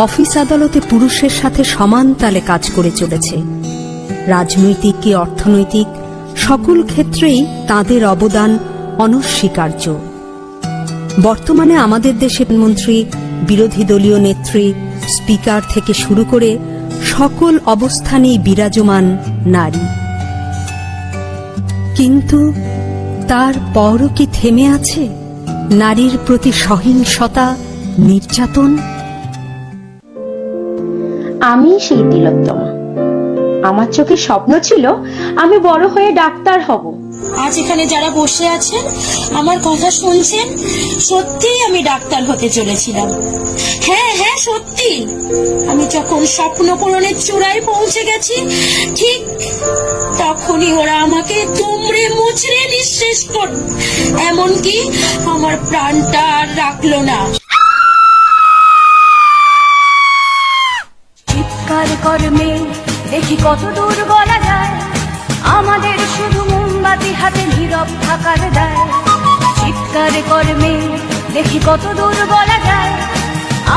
Office আদালতে পুরুষের সাথে সমান তালে কাজ করে চলেছে। রাজনৈতিক কি অর্থনৈতিক সকল ক্ষেত্রেই তাদের অবদান অনস্বীকার্য। বর্তমানে আমাদের দেশের মন্ত্রী, বিরোধী দলীয় নেত্রী, স্পিকার থেকে শুরু করে সকল অবস্থানেই বিরাজমান নারী। কিন্তু তারপরও কি থেমে আছে নারীর প্রতি সহিংসতা, নির্যাতন? আমি সেই তিলোত্তমা। আমার চোখে স্বপ্ন ছিল আমি বড় হয়ে ডাক্তার হব। আজ এখানে যারা বসে আছেন, আমার কথা শুনছেন, সত্যি আমি ডাক্তার হতে চলেছিলাম। হ্যাঁ হ্যাঁ, সত্যি। আমি যখন স্বপ্ন পূরণের চূড়ায় পৌঁছে গেছি, ঠিক তখনই ওরা আমাকে দুমড়ে মুচড়ে নিঃশেষ করল। এমনকি আমার প্রাণটা আর রাখলো না। চিৎকার কর্মে দেখি কত দূর বলা যায়, আমাদের শুধু মোমবাতি হাতে নীরব থাকার দায়। চিৎকার কর্মে দেখি কত দূর বলা যায়,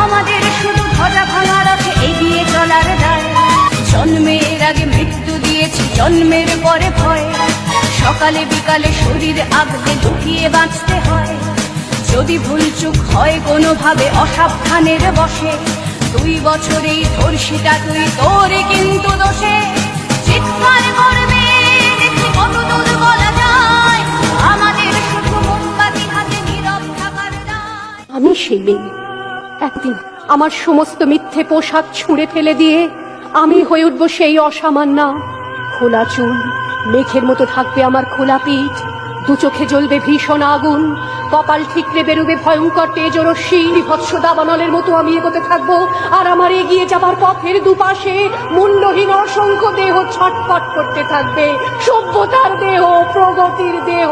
আমাদের শুধু ধ্বজা ভাঙা রথে এগিয়ে চলার দায়। জন্মের আগে মৃত্যু দিয়েছি, জন্মের পরে ভয়। সকালে বিকালে শরীর আগলে লুকিয়ে বাঁচতে হয়। যদি ভুলচুক হয় কোনোভাবে অসাবধানের বশে, 2 বছরেই ধর্ষিতা তুই, তোরে কিন্তু দোষে। চিৎকার করবে দেখি কত দূর বলা যায়, আমাদের শুধু মোমবাতি হাতে নীরব থাকার দায়। আমি সেই মেয়ে। একদিন আমার সমস্ত মিথ্যে পোশাক ছুঁড়ে ফেলে দিয়ে আমি হয়ে উঠবো সেই অসামান্যা। খোলা চুল, মেঘের মতো থাকবে আমার খোলা পিঠ, 2 চোখে জ্বলবে ভীষণ আগুন, কপাল ঠিকরে বেরোবে ভয়ঙ্কর তেজরশ্মি। বিভৎস দাবানলের মতো আমি এগোতে থাকবো, আর আমার এগিয়ে যাবার পথের দুপাশে মূল্যহীন অসংখ্য দেহ ছটফট করতে থাকবে। সভ্যতার দেহ, প্রগতির দেহ,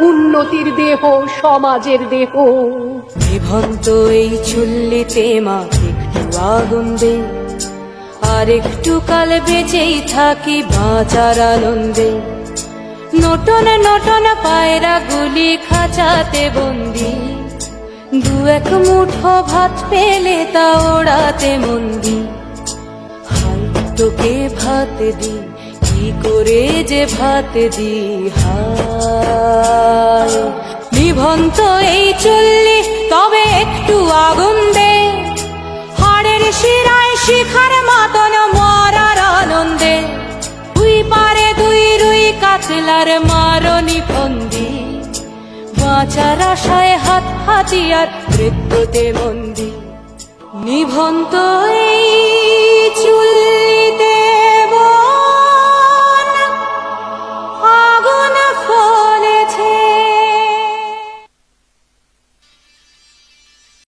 উন্নতির দেহ, সমাজের দেহ। নিভন্ত এই চুল্লিতে মা একটু আগুন দে, আর একটু কাল বেঁচেই থাকি বাঁচার আনন্দে। নটন নটন পায়রা গুলি খাঁচাতে বন্দি, 2-1 মুঠো ভাত পেলে তা ওড়াতে মন্দি। হাই তোকে ভাত দি, কি করে যে ভাত দি, হায়। নিভন্ত এই চুল্লি তবে একটু আগুন দে, হাড়ের শিরায় শিখার মাতন মরার আনন্দে। 2 পারে 2 রুই কাতলার মারনি ফন্দি, বাঁচার আশায় হাত হাতিয়ার মৃত্যুতে মন্দি। নিভন্ত এই